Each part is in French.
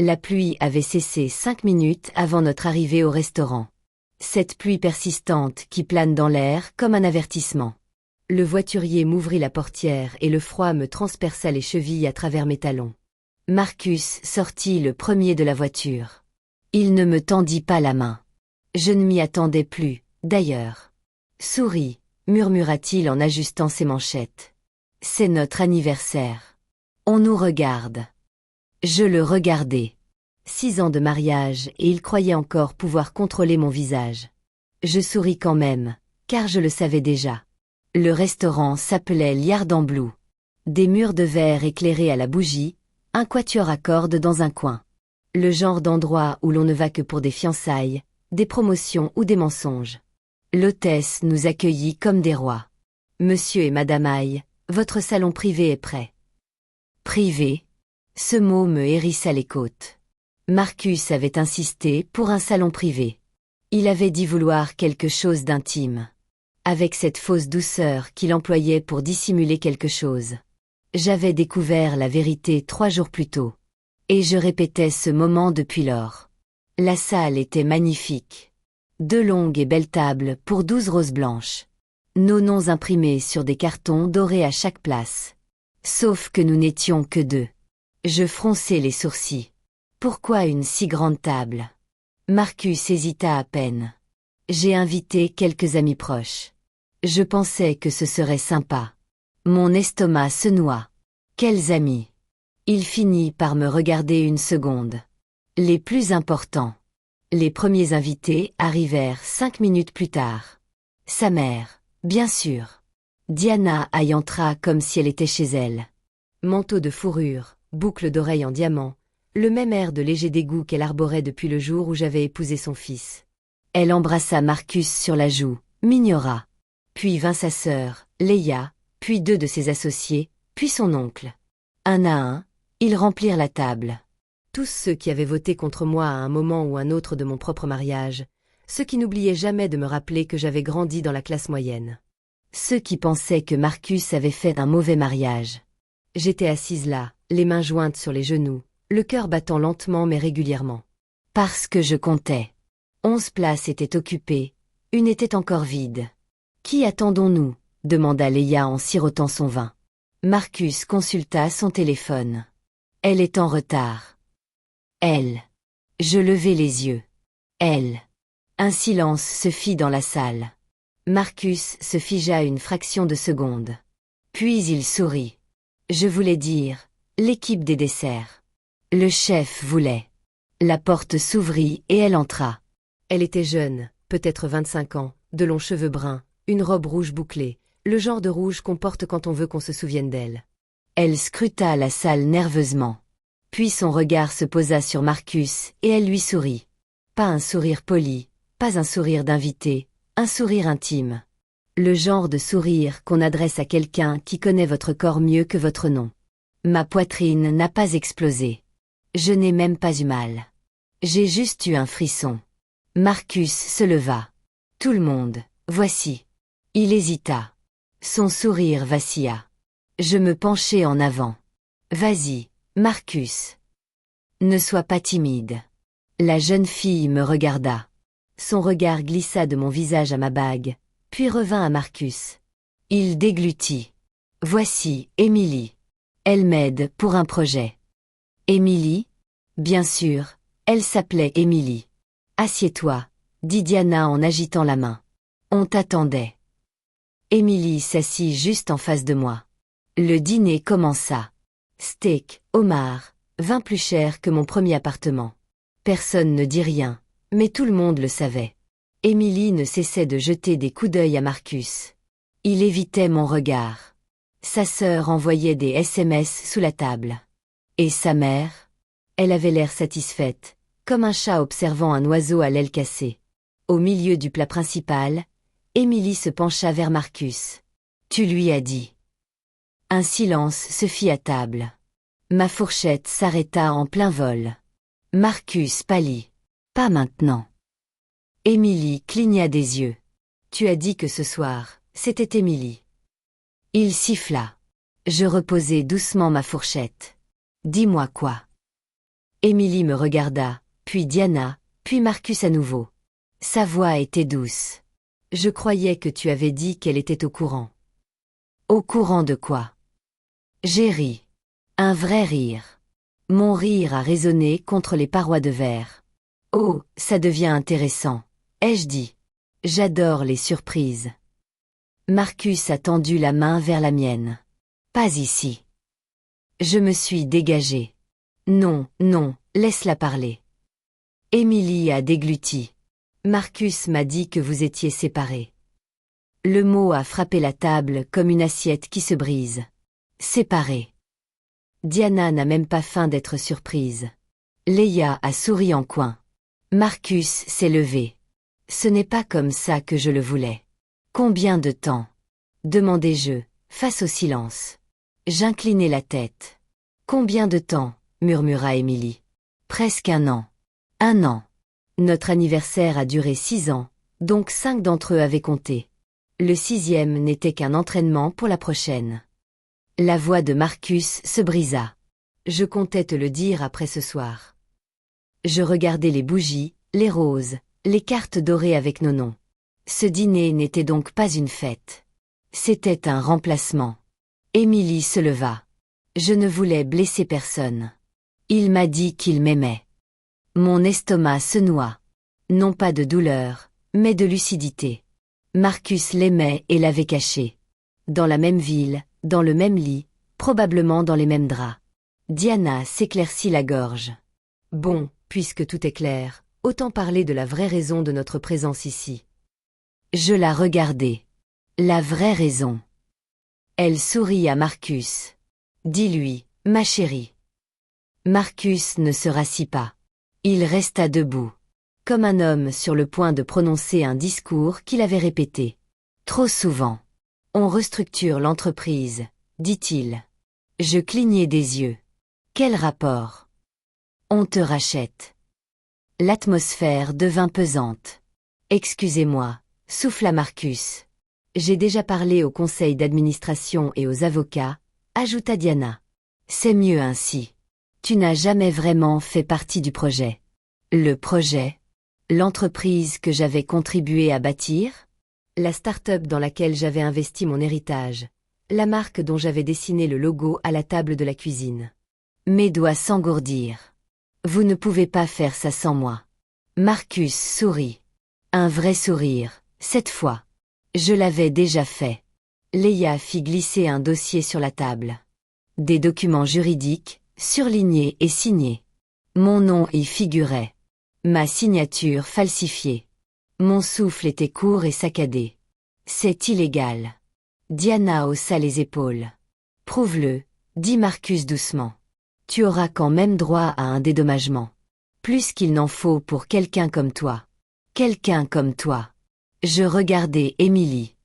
La pluie avait cessé 5 minutes avant notre arrivée au restaurant. Cette pluie persistante qui plane dans l'air comme un avertissement. Le voiturier m'ouvrit la portière et le froid me transperça les chevilles à travers mes talons. Marcus sortit le premier de la voiture. Il ne me tendit pas la main. Je ne m'y attendais plus, d'ailleurs. Souris, murmura-t-il en ajustant ses manchettes. C'est notre anniversaire. On nous regarde. Je le regardais. 6 ans de mariage et il croyait encore pouvoir contrôler mon visage. Je souris quand même, car je le savais déjà. Le restaurant s'appelait Liarden Blue. Des murs de verre éclairés à la bougie, un quatuor à cordes dans un coin. Le genre d'endroit où l'on ne va que pour des fiançailles, des promotions ou des mensonges. L'hôtesse nous accueillit comme des rois. Monsieur et Madame Aïe, votre salon privé est prêt. Privé? Ce mot me hérissa les côtes. Marcus avait insisté pour un salon privé. Il avait dit vouloir quelque chose d'intime. Avec cette fausse douceur qu'il employait pour dissimuler quelque chose. J'avais découvert la vérité 3 jours plus tôt. Et je répétais ce moment depuis lors. La salle était magnifique. 2 longues et belles tables pour 12 roses blanches. Nos noms imprimés sur des cartons dorés à chaque place. Sauf que nous n'étions que 2. Je fronçai les sourcils. Pourquoi une si grande table? Marcus hésita à peine. J'ai invité quelques amis proches. Je pensais que ce serait sympa. Mon estomac se noua. Quels amis? Il finit par me regarder une seconde. Les plus importants. Les premiers invités arrivèrent 5 minutes plus tard. Sa mère, bien sûr. Diana y entra comme si elle était chez elle. Manteau de fourrure, boucle d'oreilles en diamant, le même air de léger dégoût qu'elle arborait depuis le jour où j'avais épousé son fils. Elle embrassa Marcus sur la joue, m'ignora. Puis vint sa sœur, Leia, puis 2 de ses associés, puis son oncle. Un à un, ils remplirent la table. Tous ceux qui avaient voté contre moi à un moment ou un autre de mon propre mariage, ceux qui n'oubliaient jamais de me rappeler que j'avais grandi dans la classe moyenne. Ceux qui pensaient que Marcus avait fait un mauvais mariage. J'étais assise là, les mains jointes sur les genoux, le cœur battant lentement mais régulièrement. Parce que je comptais. 11 places étaient occupées, une était encore vide. Qui attendons-nous? Demanda Leia en sirotant son vin. Marcus consulta son téléphone. Elle est en retard. Elle. Je levai les yeux. Elle. Un silence se fit dans la salle. Marcus se figea une fraction de seconde. Puis il sourit. Je voulais dire, l'équipe des desserts. Le chef voulait. La porte s'ouvrit et elle entra. Elle était jeune, peut-être 25 ans, de longs cheveux bruns, une robe rouge bouclée, le genre de rouge qu'on porte quand on veut qu'on se souvienne d'elle. Elle scruta la salle nerveusement. Puis son regard se posa sur Marcus et elle lui sourit. Pas un sourire poli, pas un sourire d'invité, un sourire intime. Le genre de sourire qu'on adresse à quelqu'un qui connaît votre corps mieux que votre nom. Ma poitrine n'a pas explosé. Je n'ai même pas eu mal. J'ai juste eu un frisson. Marcus se leva. Tout le monde, voici. Il hésita. Son sourire vacilla. Je me penchai en avant. Vas-y, Marcus. Ne sois pas timide. La jeune fille me regarda. Son regard glissa de mon visage à ma bague, puis revint à Marcus. Il déglutit. Voici, Émilie. Elle m'aide pour un projet. Émilie? Bien sûr, elle s'appelait Émilie. Assieds-toi, dit Diana en agitant la main. On t'attendait. Émilie s'assit juste en face de moi. Le dîner commença. Steak, homard, vin plus cher que mon premier appartement. Personne ne dit rien, mais tout le monde le savait. Émilie ne cessait de jeter des coups d'œil à Marcus. Il évitait mon regard. Sa sœur envoyait des SMS sous la table. Et sa mère? Elle avait l'air satisfaite, comme un chat observant un oiseau à l'aile cassée. Au milieu du plat principal, Émilie se pencha vers Marcus. Tu lui as dit. Un silence se fit à table. Ma fourchette s'arrêta en plein vol. Marcus pâlit. Pas maintenant. Émilie cligna des yeux. Tu as dit que ce soir, c'était Émilie. Il siffla. Je reposai doucement ma fourchette. Dis-moi quoi. Émilie me regarda, puis Diana, puis Marcus à nouveau. Sa voix était douce. Je croyais que tu avais dit qu'elle était au courant. Au courant de quoi? J'ai ri. Un vrai rire. Mon rire a résonné contre les parois de verre. Oh, ça devient intéressant, ai-je dit. J'adore les surprises. Marcus a tendu la main vers la mienne. Pas ici. Je me suis dégagée. Non, non, laisse-la parler. Émilie a dégluti. Marcus m'a dit que vous étiez séparés. Le mot a frappé la table comme une assiette qui se brise. Séparés. Diana n'a même pas faim d'être surprise. Léa a souri en coin. Marcus s'est levé. Ce n'est pas comme ça que je le voulais. Combien de temps? Demandai-je, face au silence. J'inclinai la tête. Combien de temps? Murmura Émilie. Presque 1 an. 1 an. Notre anniversaire a duré 6 ans, donc 5 d'entre eux avaient compté. Le 6e n'était qu'un entraînement pour la prochaine. La voix de Marcus se brisa. Je comptais te le dire après ce soir. Je regardais les bougies, les roses, les cartes dorées avec nos noms. Ce dîner n'était donc pas une fête. C'était un remplacement. Émilie se leva. Je ne voulais blesser personne. Il m'a dit qu'il m'aimait. Mon estomac se noua. Non pas de douleur, mais de lucidité. Marcus l'aimait et l'avait caché. Dans la même ville, dans le même lit, probablement dans les mêmes draps. Diana s'éclaircit la gorge. Bon, puisque tout est clair, autant parler de la vraie raison de notre présence ici. Je la regardai. La vraie raison. Elle sourit à Marcus. Dis-lui, ma chérie. Marcus ne se rassit pas. Il resta debout, comme un homme sur le point de prononcer un discours qu'il avait répété. Trop souvent. On restructure l'entreprise, dit-il. Je clignai des yeux. Quel rapport? On te rachète. L'atmosphère devint pesante. Excusez-moi, souffla Marcus. J'ai déjà parlé au conseil d'administration et aux avocats, ajouta Diana. C'est mieux ainsi. Tu n'as jamais vraiment fait partie du projet. Le projet? L'entreprise que j'avais contribué à bâtir? La start-up dans laquelle j'avais investi mon héritage. La marque dont j'avais dessiné le logo à la table de la cuisine. Mes doigts s'engourdirent. Vous ne pouvez pas faire ça sans moi. Marcus sourit. Un vrai sourire, cette fois. Je l'avais déjà fait. Léa fit glisser un dossier sur la table. Des documents juridiques, surlignés et signés. Mon nom y figurait. Ma signature falsifiée. Mon souffle était court et saccadé. C'est illégal. Diana haussa les épaules. Prouve-le, dit Marcus doucement. Tu auras quand même droit à un dédommagement. Plus qu'il n'en faut pour quelqu'un comme toi. Quelqu'un comme toi. Je regardais Émilie.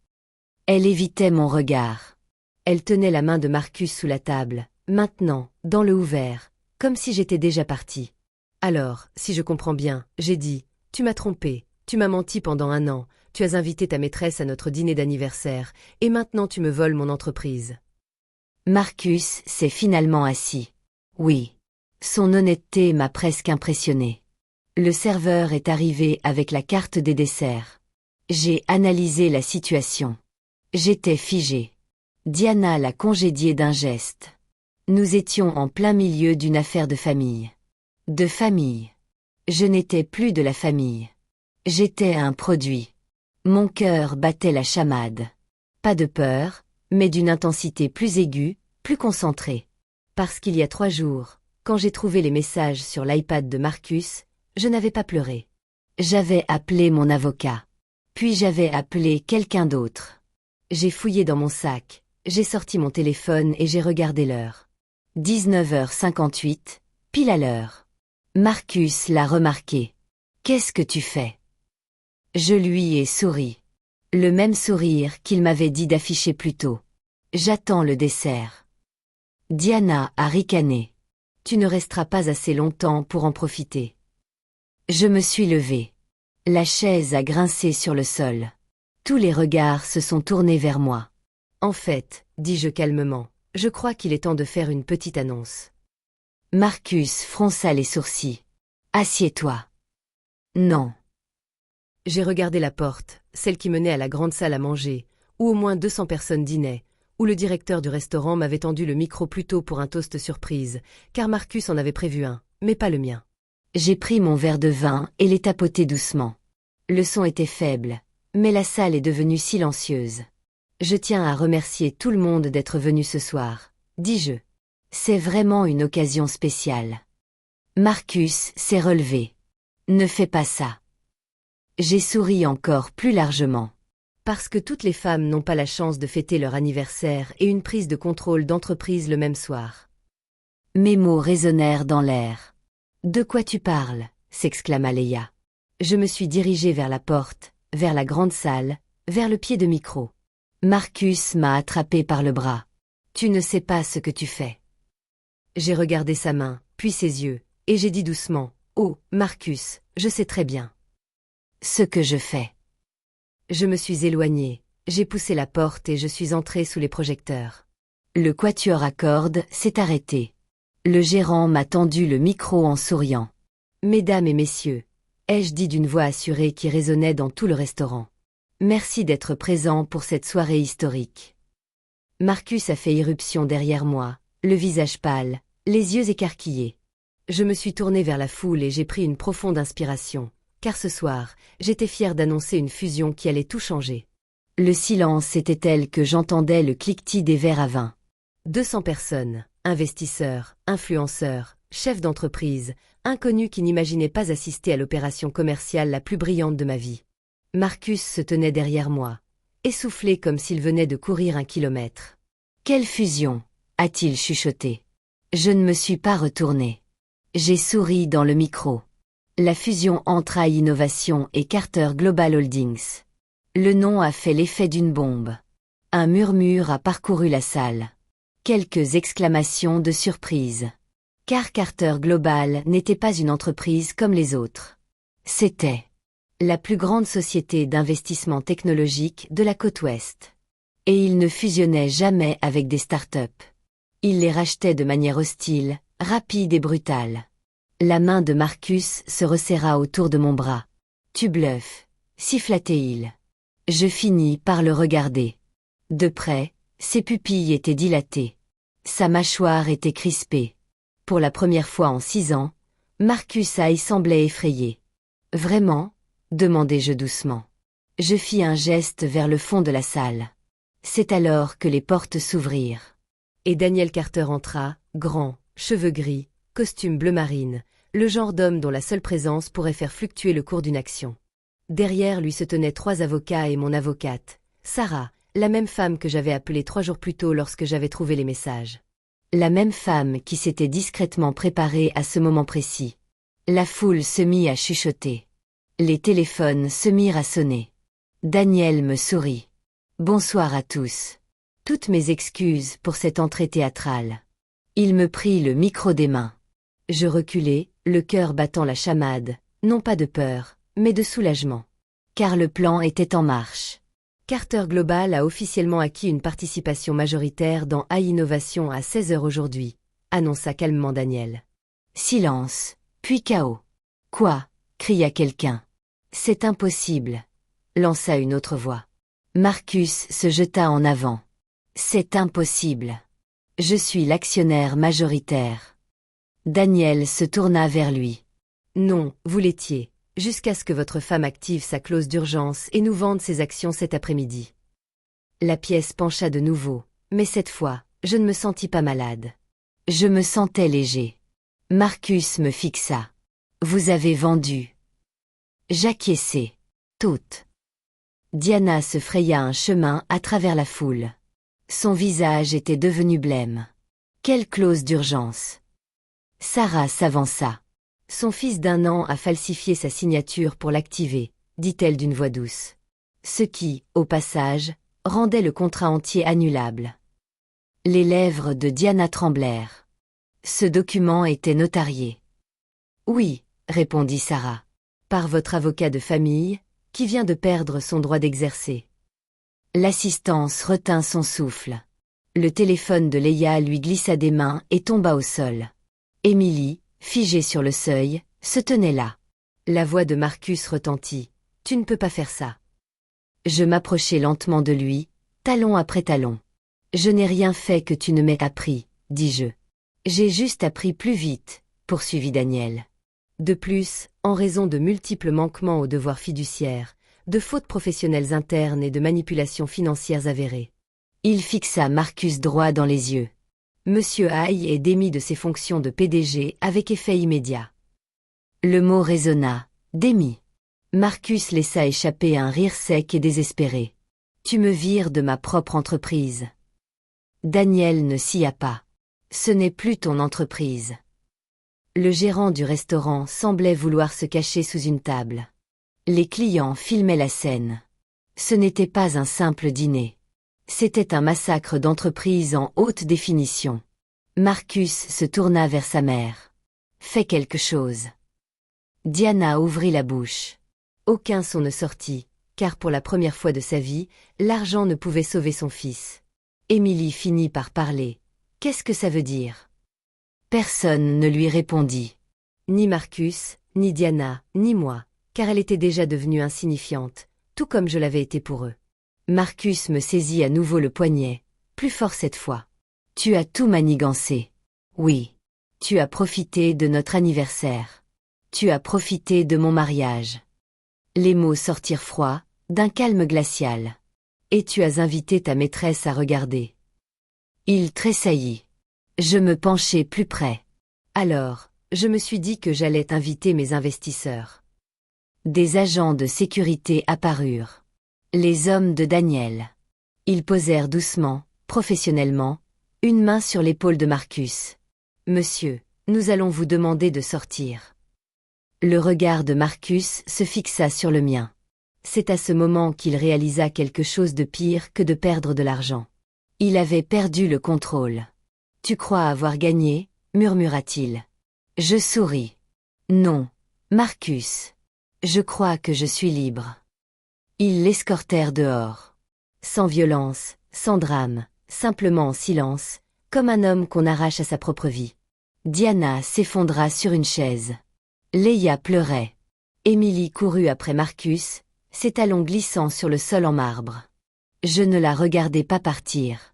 Elle évitait mon regard. Elle tenait la main de Marcus sous la table, maintenant, dans le ouvert, comme si j'étais déjà partie. Alors, si je comprends bien, j'ai dit, tu m'as trompé, tu m'as menti pendant 1 an, tu as invité ta maîtresse à notre dîner d'anniversaire, et maintenant tu me voles mon entreprise. Marcus s'est finalement assis. Oui. Son honnêteté m'a presque impressionné. Le serveur est arrivé avec la carte des desserts. J'ai analysé la situation. J'étais figée. Diana l'a congédié d'un geste. Nous étions en plein milieu d'une affaire de famille. De famille. Je n'étais plus de la famille. J'étais un produit. Mon cœur battait la chamade. Pas de peur, mais d'une intensité plus aiguë, plus concentrée. Parce qu'il y a 3 jours, quand j'ai trouvé les messages sur l'iPad de Marcus, je n'avais pas pleuré. J'avais appelé mon avocat. Puis j'avais appelé quelqu'un d'autre. J'ai fouillé dans mon sac, j'ai sorti mon téléphone et j'ai regardé l'heure. 19h58, pile à l'heure. Marcus l'a remarqué. Qu'est-ce que tu fais? Je lui ai souri. Le même sourire qu'il m'avait dit d'afficher plus tôt. J'attends le dessert. Diana a ricané. Tu ne resteras pas assez longtemps pour en profiter. Je me suis levée. La chaise a grincé sur le sol. Tous les regards se sont tournés vers moi. En fait, dis-je calmement, je crois qu'il est temps de faire une petite annonce. Marcus fronça les sourcils. Assieds-toi. Non. J'ai regardé la porte, celle qui menait à la grande salle à manger, où au moins 200 personnes dînaient, où le directeur du restaurant m'avait tendu le micro plus tôt pour un toast surprise, car Marcus en avait prévu un, mais pas le mien. J'ai pris mon verre de vin et l'ai tapoté doucement. Le son était faible, mais la salle est devenue silencieuse. Je tiens à remercier tout le monde d'être venu ce soir, dis-je. C'est vraiment une occasion spéciale. Marcus s'est relevé. Ne fais pas ça. J'ai souri encore plus largement. Parce que toutes les femmes n'ont pas la chance de fêter leur anniversaire et une prise de contrôle d'entreprise le même soir. Mes mots résonnèrent dans l'air. De quoi tu parles? S'exclama Leia. Je me suis dirigée vers la porte, vers la grande salle, vers le pied de micro. Marcus m'a attrapé par le bras. Tu ne sais pas ce que tu fais. J'ai regardé sa main, puis ses yeux, et j'ai dit doucement, « Oh, Marcus, je sais très bien. » Ce que je fais. Je me suis éloignée, j'ai poussé la porte et je suis entrée sous les projecteurs. Le quatuor à cordes s'est arrêté. Le gérant m'a tendu le micro en souriant. « Mesdames et messieurs, » ai-je dit d'une voix assurée qui résonnait dans tout le restaurant. Merci d'être présents pour cette soirée historique. Marcus a fait irruption derrière moi, le visage pâle, les yeux écarquillés. Je me suis tournée vers la foule et j'ai pris une profonde inspiration, car ce soir, j'étais fière d'annoncer une fusion qui allait tout changer. Le silence était tel que j'entendais le cliquetis des verres à vin. 200 personnes, investisseurs, influenceurs, chefs d'entreprise, inconnus qui n'imaginaient pas assister à l'opération commerciale la plus brillante de ma vie. Marcus se tenait derrière moi, essoufflé comme s'il venait de courir 1 kilomètre. Quelle fusion, a-t-il chuchoté. Je ne me suis pas retourné. J'ai souri dans le micro. La fusion entre AI Innovation et Carter Global Holdings. Le nom a fait l'effet d'une bombe. Un murmure a parcouru la salle. Quelques exclamations de surprise. Car Carter Global n'était pas une entreprise comme les autres. C'était la plus grande société d'investissement technologique de la côte ouest. Et il ne fusionnait jamais avec des start-up. Il les rachetait de manière hostile, rapide et brutale. La main de Marcus se resserra autour de mon bras. Tu bluffes, siffla-t-il. Je finis par le regarder. De près, ses pupilles étaient dilatées. Sa mâchoire était crispée. Pour la première fois en 6 ans, Marcus Hay semblait effrayé. Vraiment? Demandai-je doucement. Je fis un geste vers le fond de la salle. C'est alors que les portes s'ouvrirent. Et Daniel Carter entra, grand, cheveux gris, costume bleu marine, le genre d'homme dont la seule présence pourrait faire fluctuer le cours d'une action. Derrière lui se tenaient 3 avocats et mon avocate, Sarah, la même femme que j'avais appelée 3 jours plus tôt lorsque j'avais trouvé les messages. La même femme qui s'était discrètement préparée à ce moment précis. La foule se mit à chuchoter. Les téléphones se mirent à sonner. Daniel me sourit. Bonsoir à tous. Toutes mes excuses pour cette entrée théâtrale. Il me prit le micro des mains. Je reculai, le cœur battant la chamade, non pas de peur, mais de soulagement. Car le plan était en marche. Carter Global a officiellement acquis une participation majoritaire dans AI Innovation à 16 h aujourd'hui, annonça calmement Daniel. Silence, puis chaos. Quoi? Cria quelqu'un. C'est impossible, lança une autre voix. Marcus se jeta en avant. C'est impossible. Je suis l'actionnaire majoritaire. Daniel se tourna vers lui. Non, vous l'étiez, jusqu'à ce que votre femme active sa clause d'urgence et nous vende ses actions cet après-midi. La pièce pencha de nouveau, mais cette fois, je ne me sentis pas malade. Je me sentais léger. Marcus me fixa. Vous avez vendu. J'acquiesçai. Toute. Diana se fraya un chemin à travers la foule. Son visage était devenu blême. Quelle clause d'urgence? Sarah s'avança. Son fils d'1 an a falsifié sa signature pour l'activer, dit-elle d'une voix douce. Ce qui, au passage, rendait le contrat entier annulable. Les lèvres de Diana tremblèrent. Ce document était notarié. Oui, répondit Sarah. Par votre avocat de famille, qui vient de perdre son droit d'exercer. L'assistance retint son souffle. Le téléphone de Leia lui glissa des mains et tomba au sol. Émilie, figée sur le seuil, se tenait là. La voix de Marcus retentit. « Tu ne peux pas faire ça. » Je m'approchai lentement de lui, talon après talon. « Je n'ai rien fait que tu ne m'aies appris, dis-je. J'ai juste appris plus vite, poursuivit Daniel. De plus, en raison de multiples manquements aux devoirs fiduciaires, de fautes professionnelles internes et de manipulations financières avérées. » Il fixa Marcus droit dans les yeux. Monsieur Haye est démis de ses fonctions de PDG avec effet immédiat. Le mot résonna, démis. Marcus laissa échapper un rire sec et désespéré. Tu me vires de ma propre entreprise. Daniel ne sia pas. Ce n'est plus ton entreprise. Le gérant du restaurant semblait vouloir se cacher sous une table. Les clients filmaient la scène. Ce n'était pas un simple dîner. C'était un massacre d'entreprise en haute définition. Marcus se tourna vers sa mère. Fais quelque chose. Diana ouvrit la bouche. Aucun son ne sortit, car pour la première fois de sa vie, l'argent ne pouvait sauver son fils. Émilie finit par parler. Qu'est-ce que ça veut dire? Personne ne lui répondit. Ni Marcus, ni Diana, ni moi, car elle était déjà devenue insignifiante, tout comme je l'avais été pour eux. Marcus me saisit à nouveau le poignet, plus fort cette fois. Tu as tout manigancé. Oui. Tu as profité de notre anniversaire. Tu as profité de mon mariage. Les mots sortirent froids, d'un calme glacial. Et tu as invité ta maîtresse à regarder. Il tressaillit. Je me penchai plus près. Alors, je me suis dit que j'allais inviter mes investisseurs. Des agents de sécurité apparurent. Les hommes de Daniel. Ils posèrent doucement, professionnellement, une main sur l'épaule de Marcus. Monsieur, nous allons vous demander de sortir. Le regard de Marcus se fixa sur le mien. C'est à ce moment qu'il réalisa quelque chose de pire que de perdre de l'argent. Il avait perdu le contrôle. Tu crois avoir gagné, murmura-t-il. Je souris. Non, Marcus. Je crois que je suis libre. Ils l'escortèrent dehors. Sans violence, sans drame, simplement en silence, comme un homme qu'on arrache à sa propre vie. Diana s'effondra sur une chaise. Leia pleurait. Émilie courut après Marcus, ses talons glissant sur le sol en marbre. Je ne la regardai pas partir.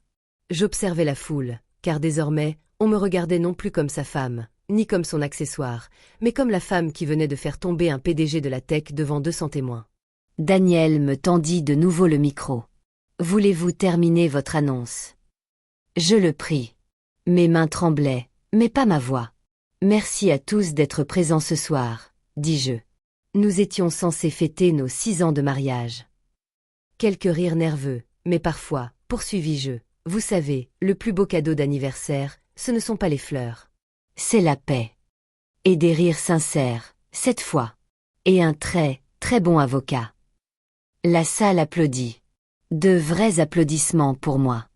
J'observais la foule, car désormais, on me regardait non plus comme sa femme, ni comme son accessoire, mais comme la femme qui venait de faire tomber un PDG de la tech devant 200 témoins. Daniel me tendit de nouveau le micro. Voulez-vous terminer votre annonce? Je le prie. Mes mains tremblaient, mais pas ma voix. Merci à tous d'être présents ce soir, dis-je. Nous étions censés fêter nos 6 ans de mariage. Quelques rires nerveux, mais parfois, poursuivis-je, vous savez, le plus beau cadeau d'anniversaire, ce ne sont pas les fleurs. C'est la paix. Et des rires sincères, cette fois. Et un très, très bon avocat. La salle applaudit. De vrais applaudissements pour moi.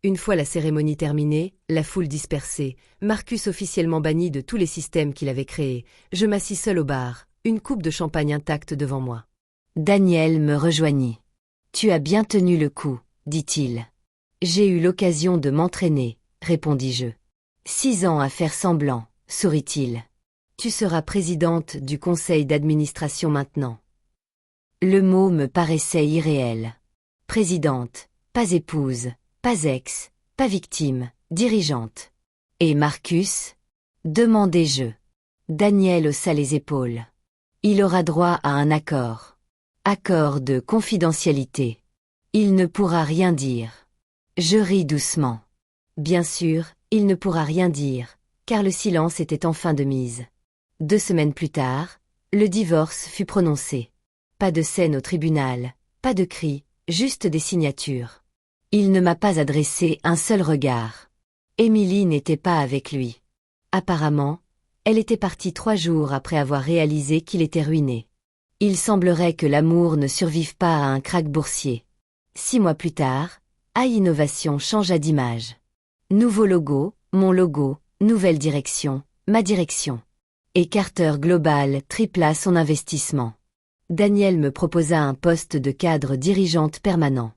Une fois la cérémonie terminée, la foule dispersée, Marcus officiellement banni de tous les systèmes qu'il avait créés, je m'assis seul au bar, une coupe de champagne intacte devant moi. Daniel me rejoignit. Tu as bien tenu le coup, dit-il. J'ai eu l'occasion de m'entraîner, répondis-je. 6 ans à faire semblant, sourit-il. Tu seras présidente du conseil d'administration maintenant. Le mot me paraissait irréel. Présidente, pas épouse, pas ex, pas victime, dirigeante. Et Marcus? Demandai-je. Daniel haussa les épaules. Il aura droit à un accord. Accord de confidentialité. Il ne pourra rien dire. Je ris doucement. Bien sûr, il ne pourra rien dire, car le silence était enfin de mise. 2 semaines plus tard, le divorce fut prononcé. Pas de scène au tribunal, pas de cris, juste des signatures. Il ne m'a pas adressé un seul regard. Émilie n'était pas avec lui. Apparemment, elle était partie 3 jours après avoir réalisé qu'il était ruiné. Il semblerait que l'amour ne survive pas à un krach boursier. 6 mois plus tard, Haye Innovation changea d'image. Nouveau logo, mon logo, nouvelle direction, ma direction. Et Carter Global tripla son investissement. Daniel me proposa un poste de cadre dirigeante permanent.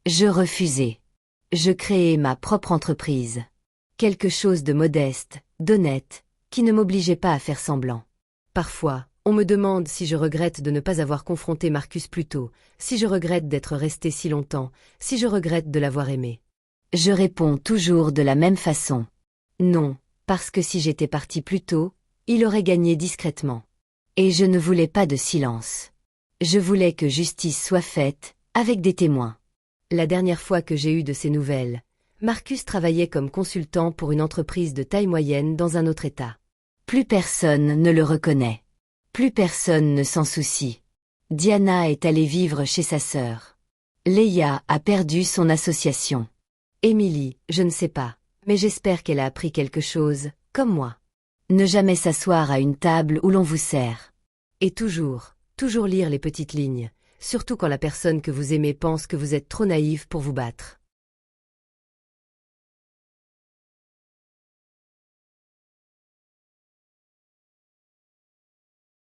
Je refusai. Je créai ma propre entreprise. Quelque chose de modeste, d'honnête, qui ne m'obligeait pas à faire semblant. Parfois, on me demande si je regrette de ne pas avoir confronté Marcus plus tôt, si je regrette d'être resté si longtemps, si je regrette de l'avoir aimé. Je réponds toujours de la même façon. Non, parce que si j'étais parti plus tôt, il aurait gagné discrètement. Et je ne voulais pas de silence. Je voulais que justice soit faite, avec des témoins. La dernière fois que j'ai eu de ces nouvelles, Marcus travaillait comme consultant pour une entreprise de taille moyenne dans un autre État. Plus personne ne le reconnaît. Plus personne ne s'en soucie. Diana est allée vivre chez sa sœur. Leia a perdu son association. Émilie, je ne sais pas, mais j'espère qu'elle a appris quelque chose, comme moi. Ne jamais s'asseoir à une table où l'on vous sert. Et toujours lire les petites lignes, surtout quand la personne que vous aimez pense que vous êtes trop naïve pour vous battre.